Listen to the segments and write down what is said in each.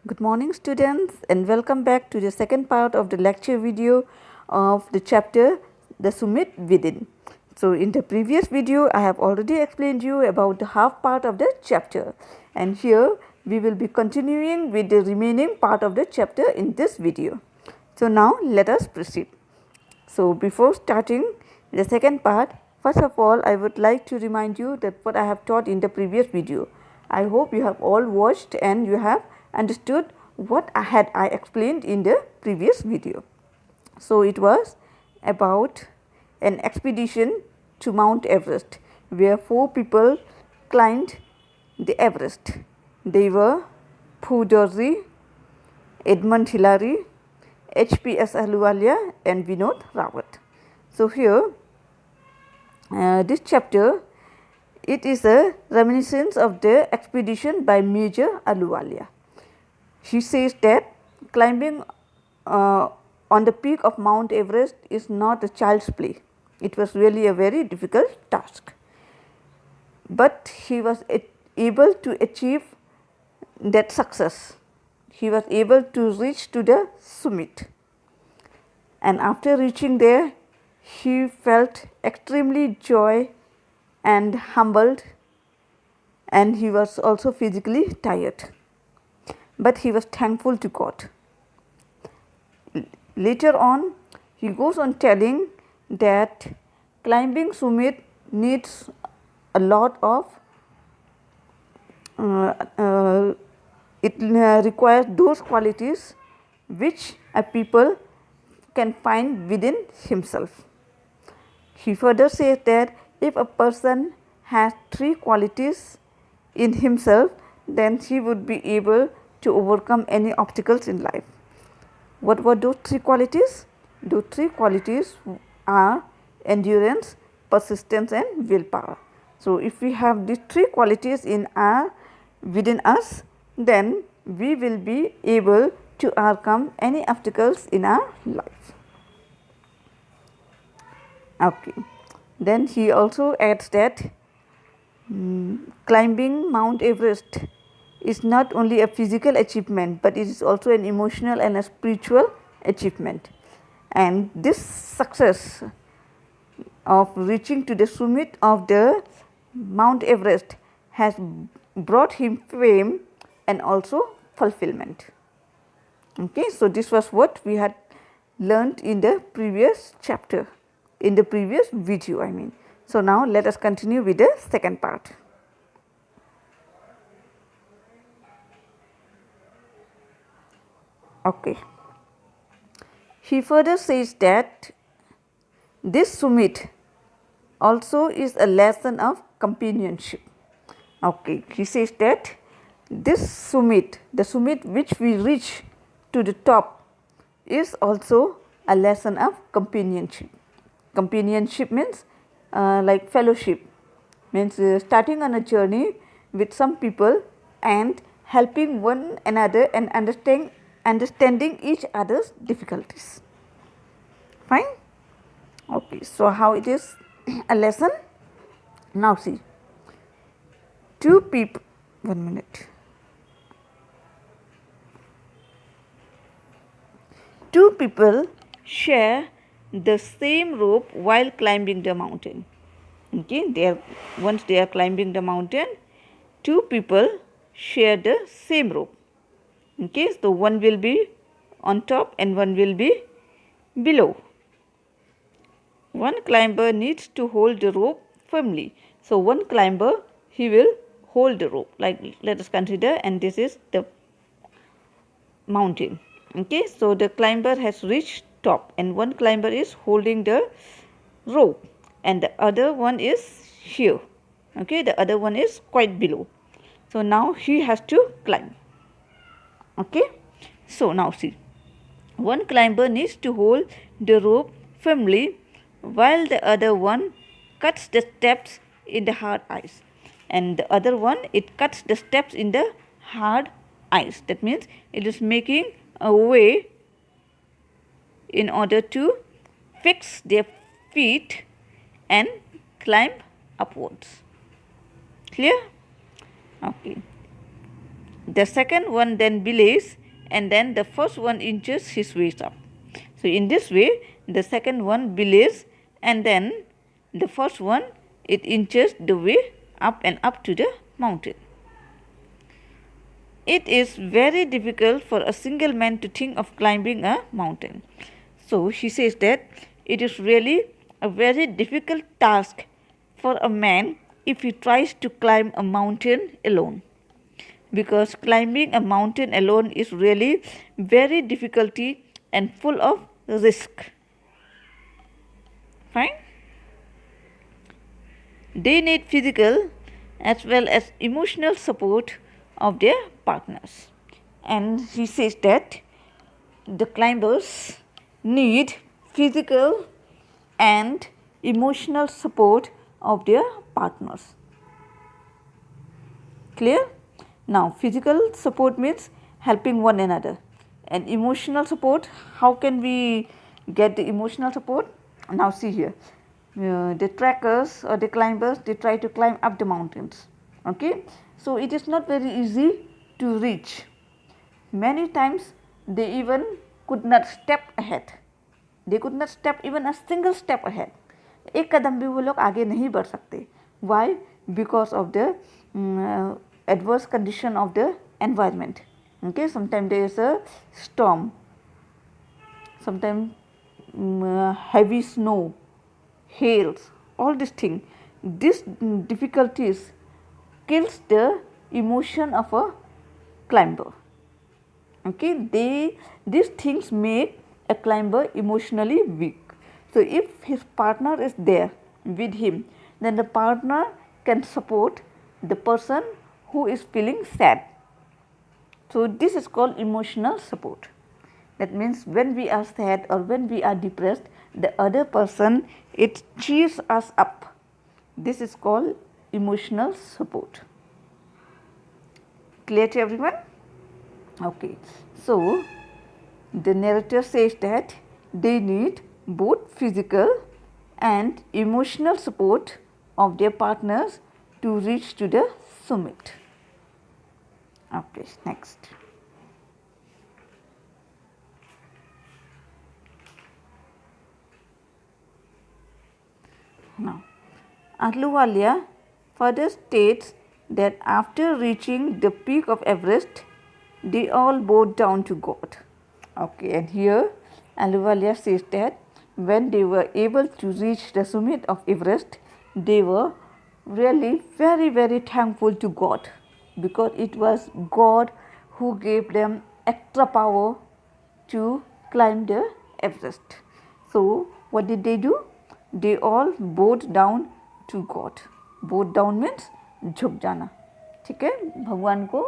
Good morning students and welcome back to the second part of the lecture video of the chapter The Summit Within. So in the previous video I have already explained you about the half part of the chapter, and here we will be continuing with the remaining part of the chapter in this video. So now let us proceed. So before starting the second part, first of all I would like to remind you that what I have taught in the previous video. I hope you have all watched and you have understood what I explained in the previous video. So it was about an expedition to Mount Everest where 4 people climbed the Everest. They were Pooh Dorsey, Edmund Hillary, H.P.S. Ahluwalia and Vinod Rawat. So here this chapter, it is a reminiscence of the expedition by Major Ahluwalia. He says that climbing on the peak of Mount Everest is not a child's play. It was really a very difficult task. But he was able to achieve that success. He was able to reach to the summit. And after reaching there, he felt extremely joy and humbled, and he was also physically tired. But he was thankful to God. Later on, he goes on telling that climbing summit needs a lot of it requires those qualities which a people can find within himself. He further says that if a person has 3 qualities in himself, then he would be able to overcome any obstacles in life. What were those 3 qualities? Those 3 qualities are endurance, persistence and willpower. So if we have these 3 qualities within us, then we will be able to overcome any obstacles in our life. Okay. Then he also adds that climbing Mount Everest is not only a physical achievement, but it is also an emotional and a spiritual achievement. And this success of reaching to the summit of the Mount Everest has brought him fame and also fulfillment. Okay, so this was what we had learned in the previous chapter, in the previous video I mean. So now let us continue with the second part. Okay. He further says that this summit also is a lesson of companionship. Okay. He says that this summit, the summit which we reach to the top, is also a lesson of companionship. Companionship means like fellowship, means starting on a journey with some people and helping one another and understanding each other's difficulties. Fine. Okay, so how it is a lesson? Now see, 2 people, 1 minute. 2 people share the same rope while climbing the mountain. Okay, once they are climbing the mountain, 2 people share the same rope. Okay, so one will be on top and one will be below. One climber needs to hold the rope firmly. So one climber, he will hold the rope. Like let us consider, and this is the mountain. Okay, so the climber has reached top and one climber is holding the rope and the other one is here. Okay, the other one is quite below. So now he has to climb. Okay, so now see, one climber needs to hold the rope firmly while the other one cuts the steps in the hard ice, and the other one, it cuts the steps in the hard ice. That means it is making a way in order to fix their feet and climb upwards. Clear? Okay. the second one then belays, and then the first one inches his way up. So in this way, the second one belays, and then the first one, it inches the way up and up to the mountain. It is very difficult for a single man to think of climbing a mountain. So she says that it is really a very difficult task for a man if he tries to climb a mountain alone, because climbing a mountain alone is really very difficulty and full of risk. Fine. They need physical as well as emotional support of their partners. And he says that the climbers need physical and emotional support of their partners. Clear? Now, physical support means helping one another, and emotional support, how can we get the emotional support? Now see here, the trekkers or the climbers, they try to climb up the mountains. Okay, so it is not very easy to reach. Many times they even could not step ahead. They could not step even a single step ahead. एक कदम भी वो लोग आगे नहीं बढ़ सकते. Why? Because of the adverse condition of the environment. Okay, sometimes there is a storm, sometimes heavy snow, hails, all these things. These difficulties kills the emotion of a climber. Okay, these things make a climber emotionally weak. So if his partner is there with him, then the partner can support the person who is feeling sad. So this is called emotional support. That means when we are sad or when we are depressed, the other person, it cheers us up. This is called emotional support. Clear to everyone? Okay. So the narrator says that they need both physical and emotional support of their partners to reach to the summit. Okay, next. Now, Ahluwalia further states that after reaching the peak of Everest, they all bowed down to God. Okay, and here Ahluwalia says that when they were able to reach the summit of Everest, they were really very thankful to God, because it was God who gave them extra power to climb the Everest. So what did they do? They all bowed down to God. Bowed down means झुक जाना. ठीक है, भगवान को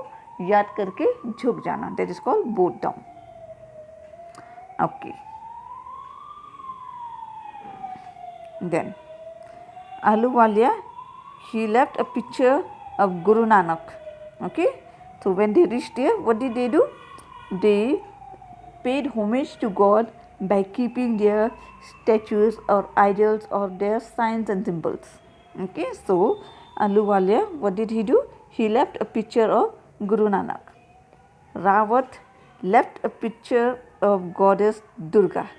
याद करके झुक जाना. That is called bowed down. Okay. Then Ahluwalia, he left a picture of Guru Nanak. Okay. So when they reached there, what did they do? They paid homage to God by keeping their statues or idols or their signs and symbols. Okay. So Ahluwalia, what did he do? He left a picture of Guru Nanak. Rawat left a picture of goddess Durga.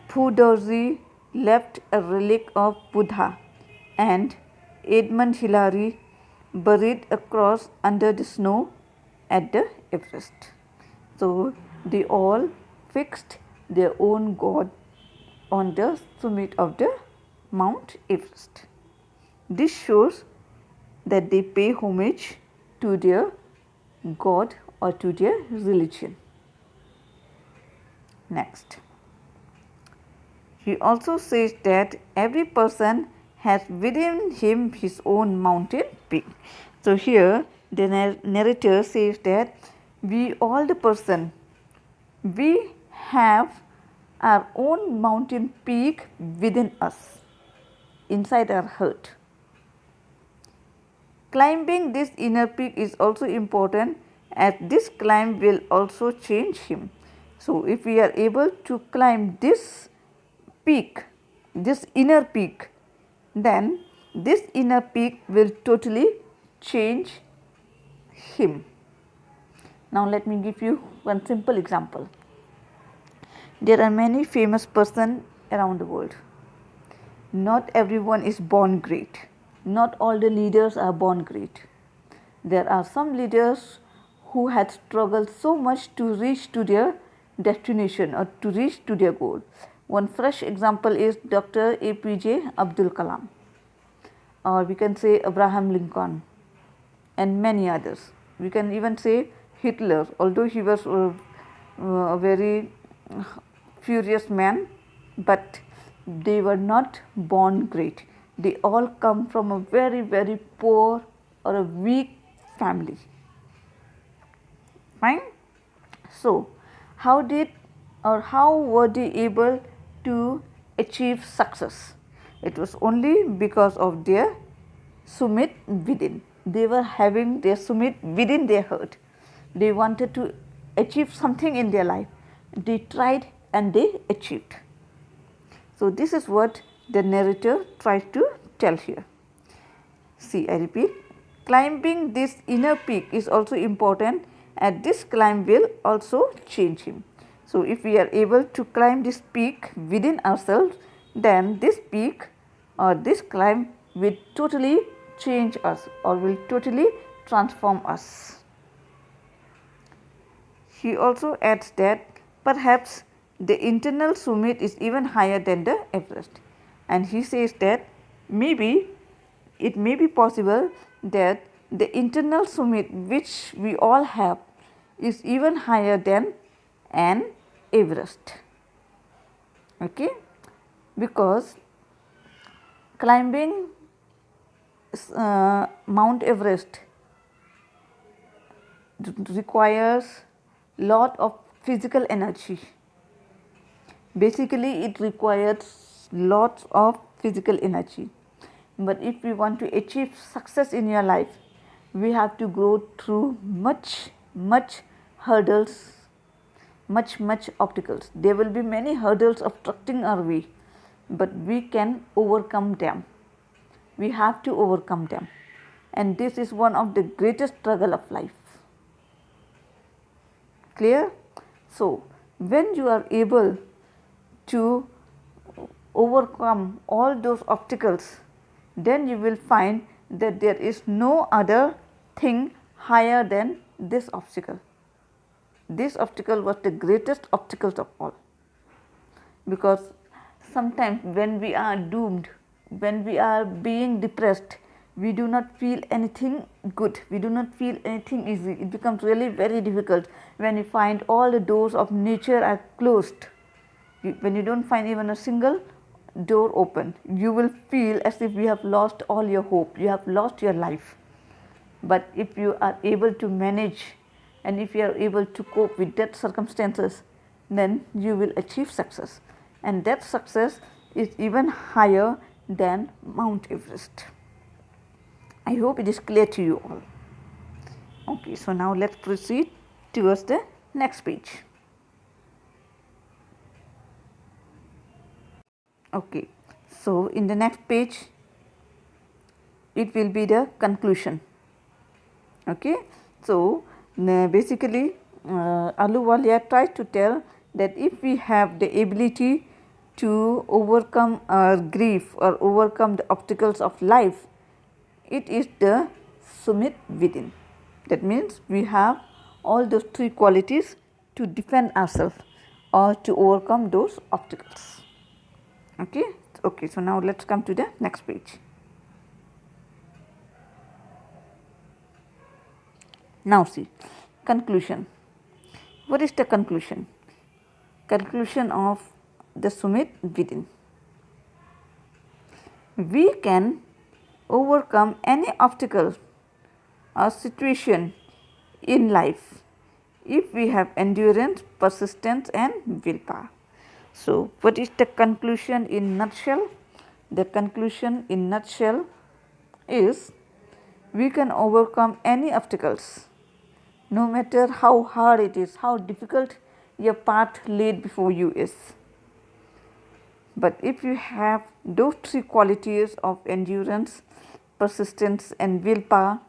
Phudorji left a relic of Buddha, and Edmund Hillary buried a cross under the snow at the Everest. So they all fixed their own god on the summit of the Mount Everest. This shows that they pay homage to their god or to their religion. Next. He also says that every person has within him his own mountain peak. So here the narrator says that we all the person, we have our own mountain peak within us, inside our heart. Climbing this inner peak is also important, as this climb will also change him. So if we are able to climb this peak, this inner peak, then this inner peak will totally change him. Now let me give you one simple example. There are many famous persons around the world. Not everyone is born great. Not all the leaders are born great. There are some leaders who had struggled so much to reach to their destination or to reach to their goal. One fresh example is Dr. APJ Abdul Kalam, or we can say Abraham Lincoln, and many others. We can even say Hitler, although he was a very furious man, but they were not born great. They all come from a very, very poor or a weak family. Fine. So, how were they able to achieve success? It was only because of their sumit within. They were having their sumit within their heart. They wanted to achieve something in their life. They tried and they achieved. So, this is what the narrator tries to tell here. See, I repeat, climbing this inner peak is also important, and this climb will also change him. So, if we are able to climb this peak within ourselves, then this peak or this climb will totally change us or will totally transform us. He also adds that perhaps the internal sumit is even higher than the Everest, and he says that maybe it may be possible that the internal sumit which we all have is even higher than an Everest. Okay, because climbing Mount Everest requires lot of physical energy. Basically, it requires lots of physical energy. But if we want to achieve success in your life, we have to go through much hurdles, much obstacles. There will be many hurdles obstructing our way, but we can overcome them. We have to overcome them, and this is one of the greatest struggle of life. Clear? So, when you are able to overcome all those obstacles, then you will find that there is no other thing higher than this obstacle. This obstacle was the greatest obstacle of all, because sometimes when we are doomed, when we are being depressed, we do not feel anything good, we do not feel anything easy. It becomes really very difficult when you find all the doors of nature are closed. When you don't find even a single door open, you will feel as if you have lost all your hope, you have lost your life. But if you are able to manage and if you are able to cope with that circumstances, then you will achieve success, and that success is even higher than Mount Everest. I hope it is clear to you all. Okay, so now let's proceed towards the next page. Okay, so in the next page it will be the conclusion. Okay, so basically Ahluwalia tries to tell that if we have the ability to overcome our grief or overcome the obstacles of life, it is the sumit within. That means we have all those three qualities to defend ourselves or to overcome those obstacles. Okay, so now let's come to the next page. Now see, conclusion. What is the conclusion? Conclusion of the sumit within. We can overcome any obstacle or situation in life if we have endurance, persistence and willpower. So, what is the conclusion in nutshell? The conclusion in nutshell is we can overcome any obstacles, no matter how hard it is, how difficult your path laid before you is. But if you have those three qualities of endurance, persistence and willpower,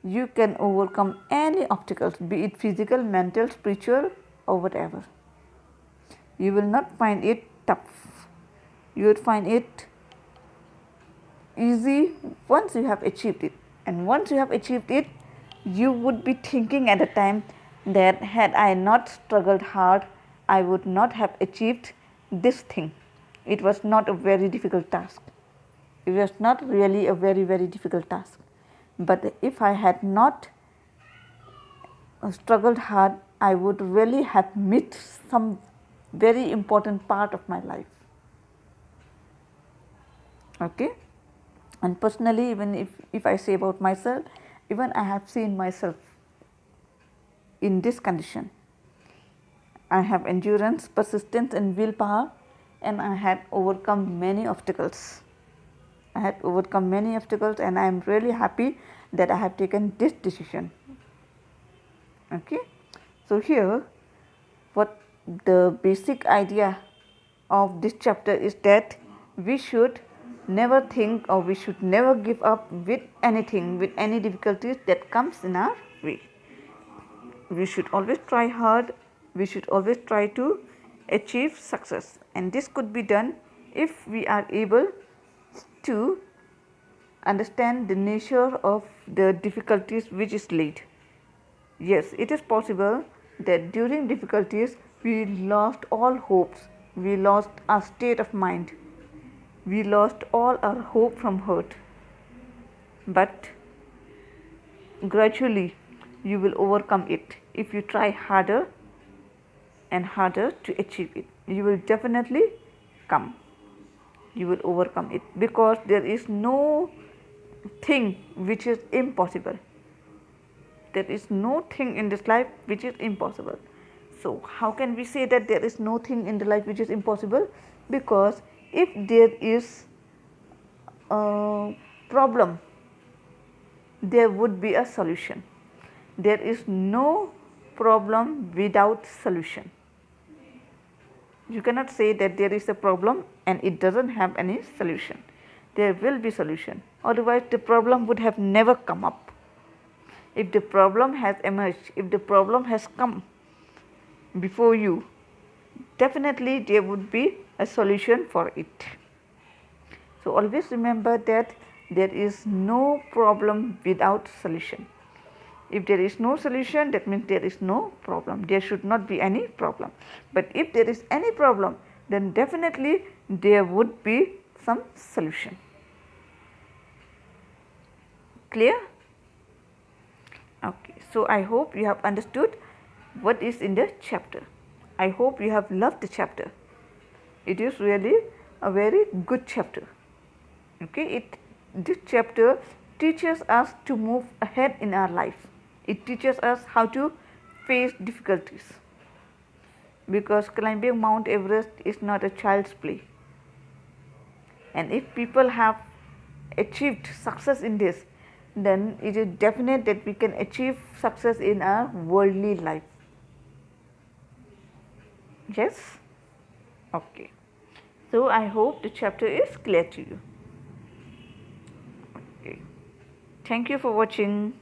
you can overcome any obstacles, be it physical, mental, spiritual, or whatever. You will not find it tough. You will find it easy once you have achieved it. And once you have achieved it, you would be thinking at a time that had I not struggled hard, I would not have achieved this thing. It was not a very difficult task. It was not really a very, very difficult task. But if I had not struggled hard, I would really have missed some very important part of my life. Okay? And personally, even if I say about myself, even I have seen myself in this condition. I have endurance, persistence, and willpower, and I had overcome many obstacles. I had overcome many obstacles, and I am really happy that I have taken this decision. Okay, so here, what the basic idea of this chapter is that we should never think, or we should never give up with anything, with any difficulties that comes in our way. We should always try hard. We should always try to achieve success, and this could be done if we are able to understand the nature of the difficulties which is laid. Yes, it is possible that during difficulties we lost all hopes, we lost our state of mind, we lost all our hope from hurt. But gradually you will overcome it if you try harder and harder to achieve it. You will definitely come. You will overcome it, because there is no thing which is impossible. There is no thing in this life which is impossible. So how can we say that there is no thing in the life which is impossible? Because if there is a problem, there would be a solution. There is no problem without solution. You cannot say that there is a problem and it doesn't have any solution. There will be solution. Otherwise the problem would have never come up. If the problem has emerged, if the problem has come before you, definitely there would be a solution for it. So always remember that there is no problem without solution. If there is no solution, that means there is no problem. There should not be any problem. But if there is any problem, then definitely there would be some solution. Clear? Okay, so I hope you have understood what is in the chapter. I hope you have loved the chapter. It is really a very good chapter. Okay, this chapter teaches us to move ahead in our life. It teaches us how to face difficulties, because climbing Mount Everest is not a child's play. And if people have achieved success in this, then it is definite that we can achieve success in our worldly life. Yes? Okay. So I hope the chapter is clear to you. Okay. Thank you for watching.